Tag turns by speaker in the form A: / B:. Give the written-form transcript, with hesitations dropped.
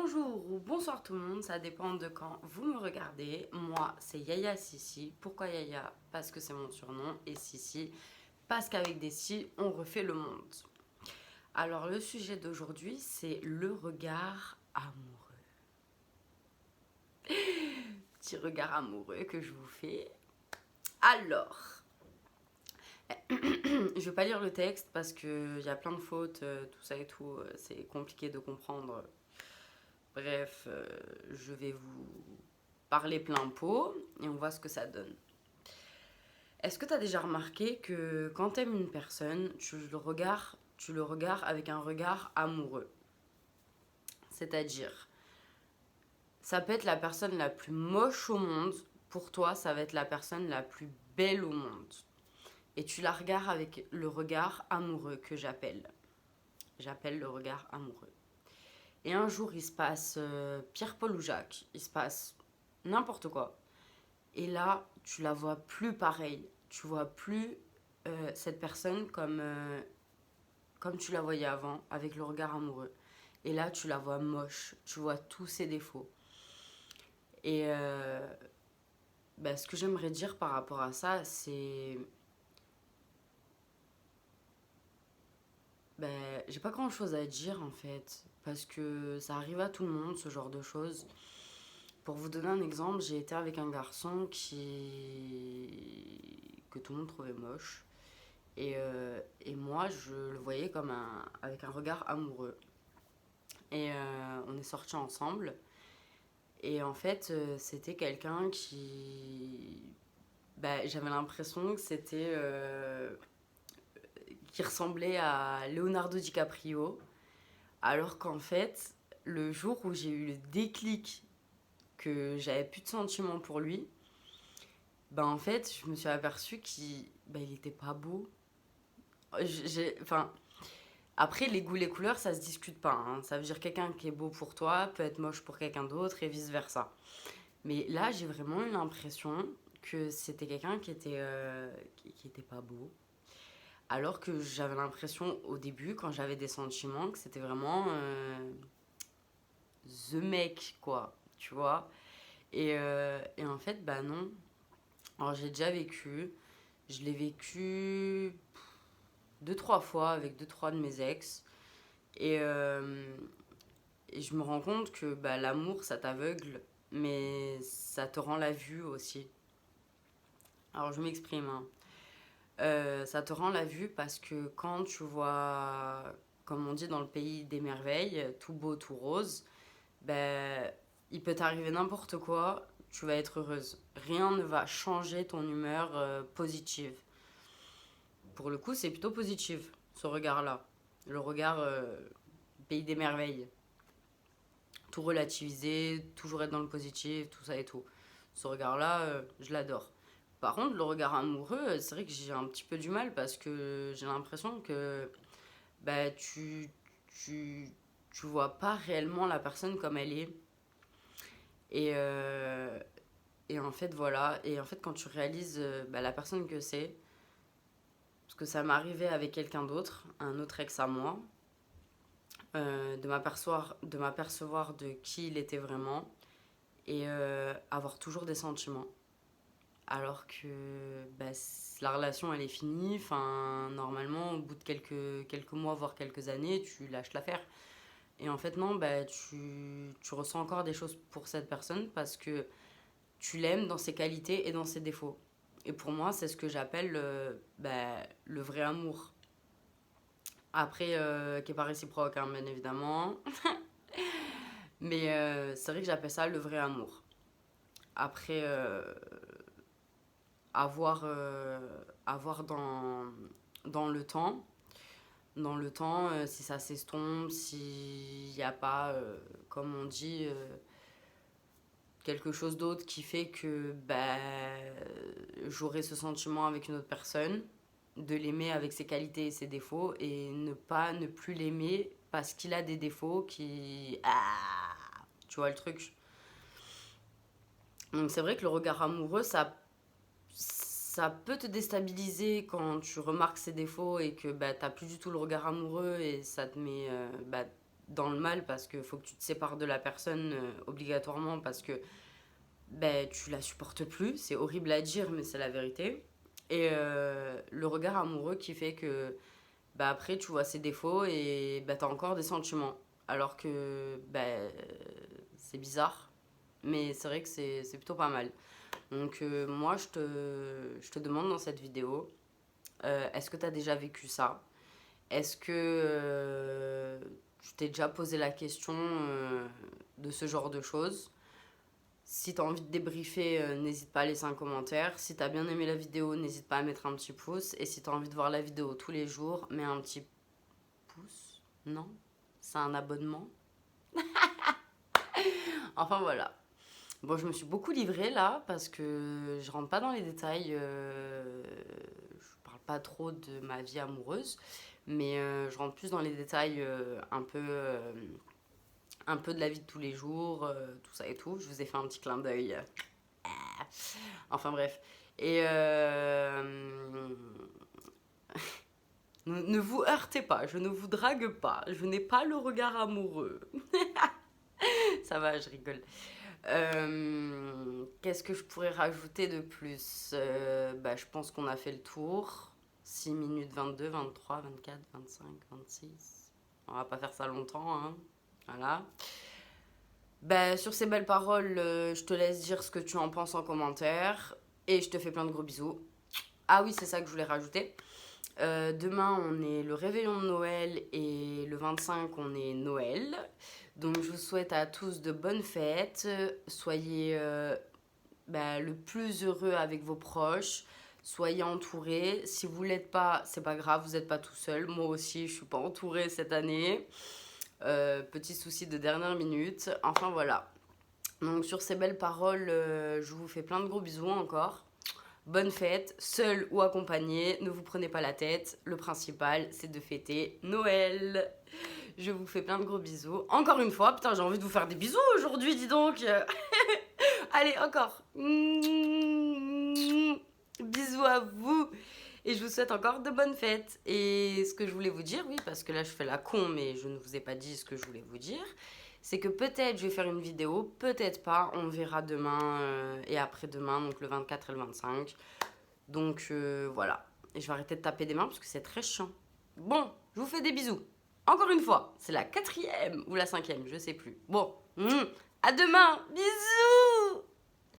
A: Bonjour ou bonsoir tout le monde, ça dépend de quand vous me regardez. Moi, c'est Yaya Sissi. Pourquoi Yaya? Parce que c'est mon surnom. Et Sissi, parce qu'avec des si, on refait le monde. Alors, le sujet d'aujourd'hui, c'est le regard amoureux. Petit regard amoureux que je vous fais. Alors, je vais pas lire le texte parce qu'il y a plein de fautes, tout ça et tout. C'est compliqué de comprendre. Bref, je vais vous parler plein pot et on voit ce que ça donne. Est-ce que tu as déjà remarqué que quand tu aimes une personne, tu le regardes avec un regard amoureux? C'est-à-dire, ça peut être la personne la plus moche au monde, pour toi, ça va être la personne la plus belle au monde. Et tu la regardes avec le regard amoureux que j'appelle. J'appelle le regard amoureux. Et un jour, il se passe Pierre-Paul ou Jacques, il se passe n'importe quoi. Et là, tu la vois plus pareille. Tu vois plus cette personne comme tu la voyais avant, avec le regard amoureux. Et là, tu la vois moche. Tu vois tous ses défauts. Et ce que j'aimerais dire par rapport à ça, c'est... J'ai pas grand chose à dire en fait. Parce que ça arrive à tout le monde, ce genre de choses. Pour vous donner un exemple, j'ai été avec un garçon que tout le monde trouvait moche. Et moi, je le voyais avec un regard amoureux. Et on est sortis ensemble. Et en fait, c'était quelqu'un j'avais l'impression que qui ressemblait à Leonardo DiCaprio. Alors qu'en fait, le jour où j'ai eu le déclic que j'avais plus de sentiments pour lui, en fait, je me suis aperçue il était pas beau. Enfin, après, les goûts, les couleurs, ça se discute pas, hein. Ça veut dire quelqu'un qui est beau pour toi peut être moche pour quelqu'un d'autre et vice-versa. Mais là, j'ai vraiment eu l'impression que c'était quelqu'un qui était pas beau. Alors que j'avais l'impression au début, quand j'avais des sentiments, que c'était vraiment the mec, quoi, tu vois. Et en fait, non. Alors j'ai déjà vécu, je l'ai vécu deux, trois fois avec deux, trois de mes ex. Et, euh, et je me rends compte que l'amour, ça t'aveugle, mais ça te rend la vue aussi. Alors je m'exprime, hein. Ça te rend la vue parce que quand tu vois, comme on dit dans le pays des merveilles, tout beau, tout rose, ben, il peut t'arriver n'importe quoi, tu vas être heureuse. Rien ne va changer ton humeur positive. Pour le coup, c'est plutôt positif, ce regard-là. Le regard pays des merveilles. Tout relativiser, toujours être dans le positif, tout ça et tout. Ce regard-là, je l'adore. Par contre, le regard amoureux, c'est vrai que j'ai un petit peu du mal parce que j'ai l'impression que bah, tu, tu vois pas réellement la personne comme elle est. Et, euh, et en fait, voilà. Et en fait, quand tu réalises la personne que c'est, parce que ça m'est arrivé avec quelqu'un d'autre, un autre ex à moi, de m'apercevoir de qui il était vraiment et avoir toujours des sentiments. Alors que la relation elle est finie, enfin normalement au bout de quelques mois voire quelques années tu lâches l'affaire. Et en fait non, tu ressens encore des choses pour cette personne parce que tu l'aimes dans ses qualités et dans ses défauts. Et pour moi c'est ce que j'appelle le vrai amour. Après qui est pas réciproque hein, bien évidemment. Mais c'est vrai que j'appelle ça le vrai amour. Après avoir dans le temps. Dans le temps, si ça s'estompe, s'il n'y a pas, comme on dit, quelque chose d'autre qui fait que j'aurai ce sentiment avec une autre personne, de l'aimer avec ses qualités et ses défauts, et ne plus l'aimer parce qu'il a des défauts qui... Ah, tu vois le truc. Donc c'est vrai que le regard amoureux, ça peut te déstabiliser quand tu remarques ses défauts et que t'as plus du tout le regard amoureux et ça te met dans le mal parce qu'il faut que tu te sépares de la personne obligatoirement parce que ben, tu la supportes plus. C'est horrible à dire, mais c'est la vérité. Et le regard amoureux qui fait que bah, après, tu vois ses défauts et bah, tu as encore des sentiments. Alors que bah, c'est bizarre, mais c'est vrai que c'est plutôt pas mal. Donc moi, je te demande dans cette vidéo, est-ce que tu as déjà vécu ça? Est-ce que tu t'es déjà posé la question de ce genre de choses? Si tu as envie de débriefer, n'hésite pas à laisser un commentaire. Si tu as bien aimé la vidéo, n'hésite pas à mettre un petit pouce. Et si tu as envie de voir la vidéo tous les jours, mets un petit pouce. Non? C'est un abonnement? Enfin voilà. Bon, je me suis beaucoup livrée là parce que je rentre pas dans les détails. Je parle pas trop de ma vie amoureuse, mais je rentre plus dans les détails un peu de la vie de tous les jours, tout ça et tout. Je vous ai fait un petit clin d'œil. Enfin bref. Et ne vous heurtez pas, je ne vous drague pas, je n'ai pas le regard amoureux. Ça va, je rigole. Qu'est-ce que je pourrais rajouter de plus? Bah, je pense qu'on a fait le tour. 6 minutes 22, 23, 24, 25, 26. On va pas faire ça longtemps, hein. Voilà. Bah, sur ces belles paroles, je te laisse dire ce que tu en penses en commentaire. Et je te fais plein de gros bisous. Ah oui, c'est ça que je voulais rajouter. Demain, on est le réveillon de Noël et le 25, on est Noël. Donc, je vous souhaite à tous de bonnes fêtes. Soyez bah, le plus heureux avec vos proches. Soyez entourés. Si vous ne l'êtes pas, c'est pas grave, vous n'êtes pas tout seul. Moi aussi, je suis pas entourée cette année. Petit souci de dernière minute. Enfin, voilà. Donc, sur ces belles paroles, je vous fais plein de gros bisous encore. Bonne fête, seul ou accompagné, ne vous prenez pas la tête. Le principal, c'est de fêter Noël. Je vous fais plein de gros bisous. Encore une fois, putain, j'ai envie de vous faire des bisous aujourd'hui, dis donc. Allez, encore. Bisous à vous. Et je vous souhaite encore de bonnes fêtes. Et ce que je voulais vous dire, oui, parce que là, je fais la con, mais je ne vous ai pas dit ce que je voulais vous dire. C'est que peut-être je vais faire une vidéo, peut-être pas. On verra demain et après-demain, donc le 24 et le 25. Donc voilà. Et je vais arrêter de taper des mains parce que c'est très chiant. Bon, je vous fais des bisous. Encore une fois, c'est la 4e ou la 5e, je sais plus. Bon, à demain. Bisous.